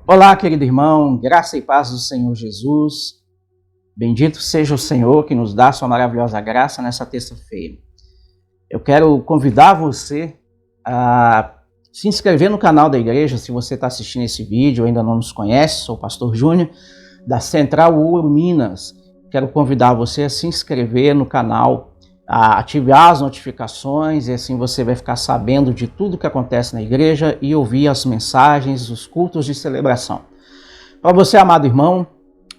Olá, querido irmão, graça e paz do Senhor Jesus. Bendito seja o Senhor que nos dá sua maravilhosa graça nessa terça-feira. Eu quero convidar você a se inscrever no canal da igreja. Se você está assistindo esse vídeo e ainda não nos conhece, sou o pastor Júnior, da Central Ouro, Minas. Quero convidar você a se inscrever no canal, a ativar as notificações, e assim você vai ficar sabendo de tudo que acontece na igreja e ouvir as mensagens, os cultos de celebração. Para você, amado irmão,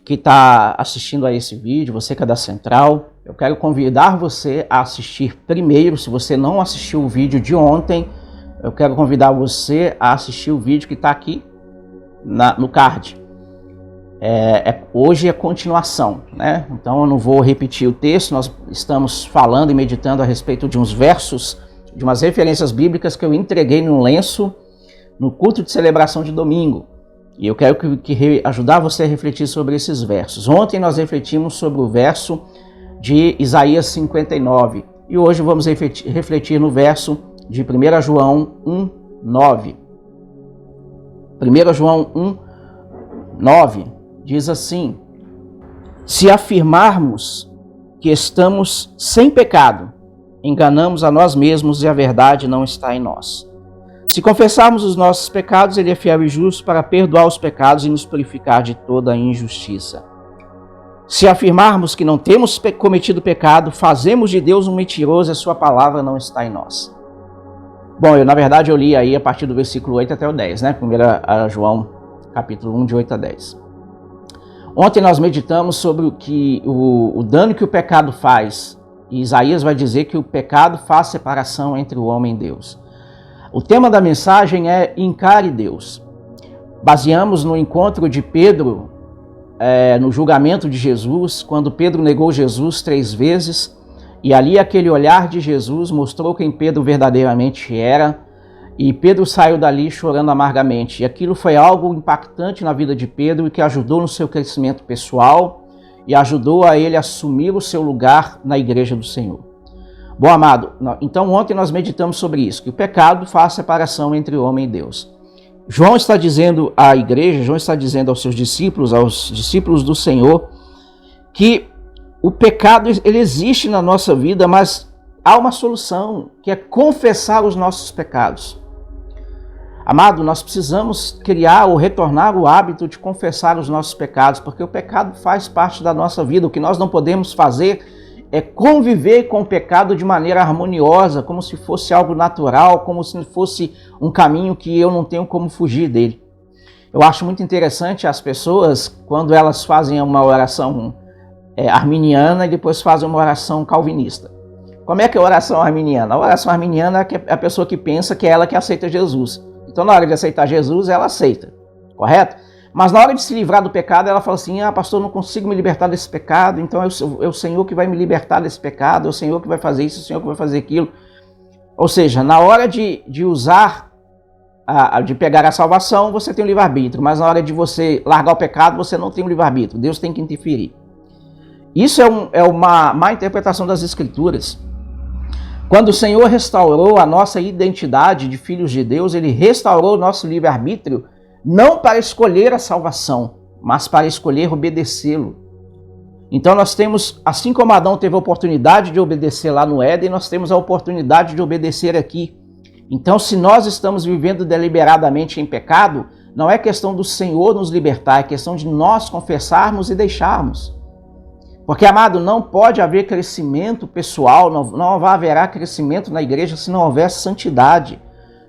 que está assistindo a esse vídeo, você que é da Central, eu quero convidar você a assistir primeiro. Se você não assistiu o vídeo de ontem, eu quero convidar você a assistir o vídeo que está aqui no card. Hoje é continuação, né? Então eu não vou repetir o texto. Nós estamos falando e meditando a respeito de uns versos, de umas referências bíblicas que eu entreguei no lenço no culto de celebração de domingo. E eu quero ajudar você a refletir sobre esses versos. Ontem nós refletimos sobre o verso de Isaías 59 e hoje vamos refletir no verso de 1 João 1:9. 1 João 1:9 diz assim: se afirmarmos que estamos sem pecado, enganamos a nós mesmos e a verdade não está em nós. Se confessarmos os nossos pecados, ele é fiel e justo para perdoar os pecados e nos purificar de toda a injustiça. Se afirmarmos que não temos cometido pecado, fazemos de Deus um mentiroso e a sua palavra não está em nós. Bom, na verdade eu li aí a partir do versículo 8 até o 10, né? 1 João capítulo 1, de 8 a 10. Ontem nós meditamos sobre o dano que o pecado faz. E Isaías vai dizer que o pecado faz separação entre o homem e Deus. O tema da mensagem é Encare Deus. Baseamos no encontro de Pedro no julgamento de Jesus, quando Pedro negou Jesus 3 vezes. E ali aquele olhar de Jesus mostrou quem Pedro verdadeiramente era. E Pedro saiu dali chorando amargamente. E aquilo foi algo impactante na vida de Pedro e que ajudou no seu crescimento pessoal e ajudou a ele assumir o seu lugar na igreja do Senhor. Bom, amado, então ontem nós meditamos sobre isso, que o pecado faz separação entre o homem e Deus. João está dizendo à igreja, João está dizendo aos discípulos do Senhor, que o pecado ele existe na nossa vida, mas há uma solução, que é confessar os nossos pecados. Amado, nós precisamos criar ou retornar o hábito de confessar os nossos pecados, porque o pecado faz parte da nossa vida. O que nós não podemos fazer é conviver com o pecado de maneira harmoniosa, como se fosse algo natural, como se fosse um caminho que eu não tenho como fugir dele. Eu acho muito interessante as pessoas, quando elas fazem uma oração arminiana e depois fazem uma oração calvinista. Como é que é a oração arminiana? A oração arminiana é a pessoa que pensa que é ela que aceita Jesus. Então, na hora de aceitar Jesus, ela aceita, correto? Mas na hora de se livrar do pecado, ela fala assim: pastor, eu não consigo me libertar desse pecado, então é o Senhor que vai me libertar desse pecado, é o Senhor que vai fazer isso, é o Senhor que vai fazer aquilo. Ou seja, na hora de usar, de pegar a salvação, você tem o livre-arbítrio, mas na hora de você largar o pecado, você não tem o livre-arbítrio, Deus tem que interferir. Isso é uma má interpretação das Escrituras. Quando o Senhor restaurou a nossa identidade de filhos de Deus, Ele restaurou o nosso livre-arbítrio, não para escolher a salvação, mas para escolher obedecê-lo. Então nós temos, assim como Adão teve a oportunidade de obedecer lá no Éden, nós temos a oportunidade de obedecer aqui. Então, se nós estamos vivendo deliberadamente em pecado, não é questão do Senhor nos libertar, é questão de nós confessarmos e deixarmos. Porque, amado, não pode haver crescimento pessoal, não haverá crescimento na igreja se não houver santidade.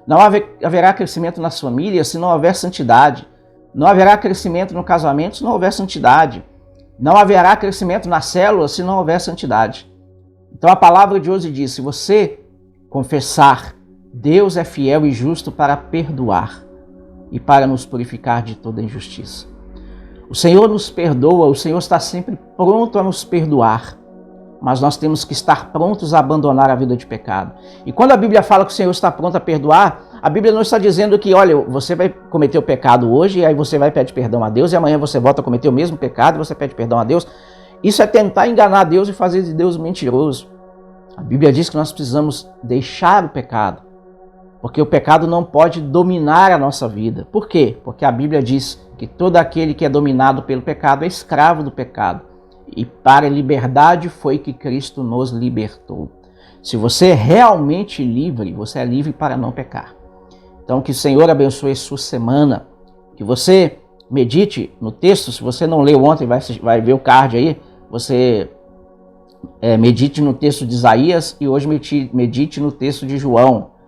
Não haverá crescimento nas famílias se não houver santidade. Não haverá crescimento no casamento se não houver santidade. Não haverá crescimento nas células se não houver santidade. Então a palavra de hoje diz: se você confessar, Deus é fiel e justo para perdoar e para nos purificar de toda injustiça. O Senhor nos perdoa, o Senhor está sempre pronto a nos perdoar, mas nós temos que estar prontos a abandonar a vida de pecado. E quando a Bíblia fala que o Senhor está pronto a perdoar, a Bíblia não está dizendo que, olha, você vai cometer o pecado hoje, e aí você vai pedir perdão a Deus, e amanhã você volta a cometer o mesmo pecado, e você pede perdão a Deus. Isso é tentar enganar Deus e fazer de Deus um mentiroso. A Bíblia diz que nós precisamos deixar o pecado Porque o pecado não pode dominar a nossa vida. Por quê? Porque a Bíblia diz que todo aquele que é dominado pelo pecado é escravo do pecado. E para a liberdade foi que Cristo nos libertou. Se você é realmente livre, você é livre para não pecar. Então que o Senhor abençoe sua semana, que você medite no texto. Se você não leu ontem, vai ver o card aí, você medite no texto de Isaías e hoje medite no texto de João.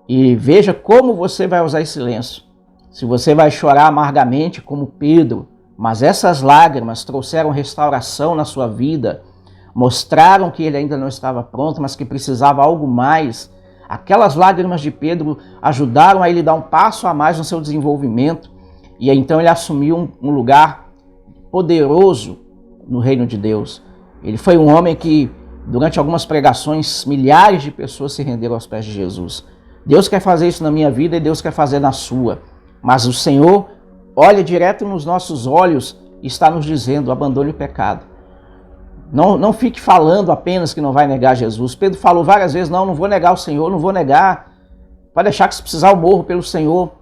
E veja como você vai usar esse lenço. Se você vai chorar amargamente como Pedro, mas essas lágrimas trouxeram restauração na sua vida, mostraram que ele ainda não estava pronto, mas que precisava algo mais. Aquelas lágrimas de Pedro ajudaram a ele dar um passo a mais no seu desenvolvimento, e então ele assumiu um lugar poderoso no reino de Deus. Ele foi um homem que, durante algumas pregações, milhares de pessoas se renderam aos pés de Jesus. Deus quer fazer isso na minha vida e Deus quer fazer na sua. Mas o Senhor olha direto nos nossos olhos e está nos dizendo: abandone o pecado. Não fique falando apenas que não vai negar Jesus. Pedro falou várias vezes: não vou negar o Senhor, não vou negar. Vai deixar que se precisar eu morro pelo Senhor.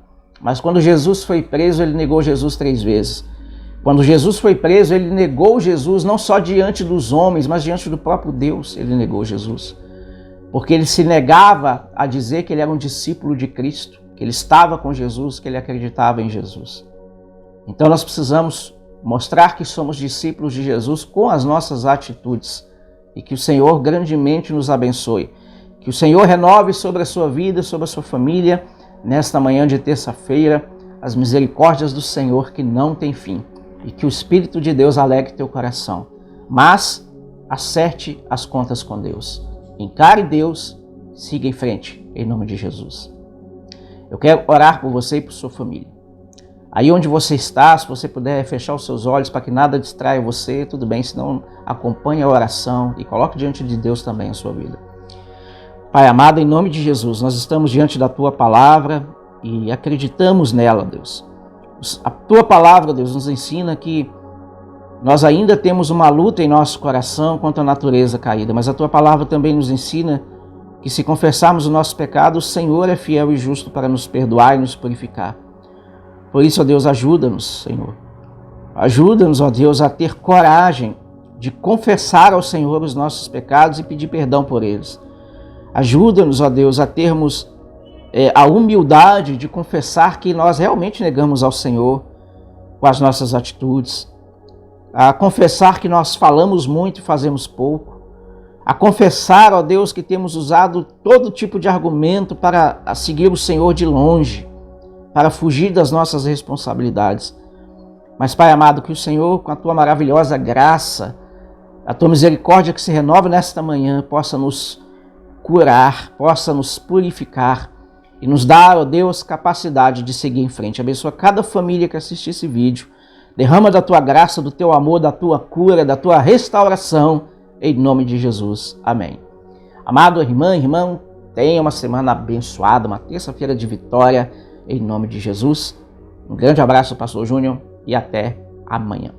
Mas quando Jesus foi preso, ele negou Jesus 3 vezes. Quando Jesus foi preso, ele negou Jesus não só diante dos homens, mas diante do próprio Deus. Ele negou Jesus. Porque ele se negava a dizer que ele era um discípulo de Cristo, que ele estava com Jesus, que ele acreditava em Jesus. Então nós precisamos mostrar que somos discípulos de Jesus com as nossas atitudes e que o Senhor grandemente nos abençoe. Que o Senhor renove sobre a sua vida, sobre a sua família, nesta manhã de terça-feira, as misericórdias do Senhor que não tem fim. E que o Espírito de Deus alegre teu coração. Mas acerte as contas com Deus. Encare Deus, siga em frente, em nome de Jesus. Eu quero orar por você e por sua família. Aí onde você está, se você puder fechar os seus olhos para que nada distraia você, tudo bem, senão acompanhe a oração e coloque diante de Deus também a sua vida. Pai amado, em nome de Jesus, nós estamos diante da Tua Palavra e acreditamos nela, Deus. A Tua Palavra, Deus, nos ensina que nós ainda temos uma luta em nosso coração contra a natureza caída, mas a Tua Palavra também nos ensina que se confessarmos o nosso pecado, o Senhor é fiel e justo para nos perdoar e nos purificar. Por isso, ó Deus, ajuda-nos, Senhor. Ajuda-nos, ó Deus, a ter coragem de confessar ao Senhor os nossos pecados e pedir perdão por eles. Ajuda-nos, ó Deus, a termos a humildade de confessar que nós realmente negamos ao Senhor com as nossas atitudes. A confessar que nós falamos muito e fazemos pouco. A confessar, ó Deus, que temos usado todo tipo de argumento para seguir o Senhor de longe, para fugir das nossas responsabilidades. Mas, Pai amado, que o Senhor, com a Tua maravilhosa graça, a Tua misericórdia que se renova nesta manhã, possa nos curar, possa nos purificar e nos dar, ó Deus, capacidade de seguir em frente. Abençoa cada família que assistir esse vídeo. Derrama da Tua graça, do Teu amor, da Tua cura, da Tua restauração, em nome de Jesus. Amém. Amado irmão, tenha uma semana abençoada, uma terça-feira de vitória, em nome de Jesus. Um grande abraço, Pastor Júnior, e até amanhã.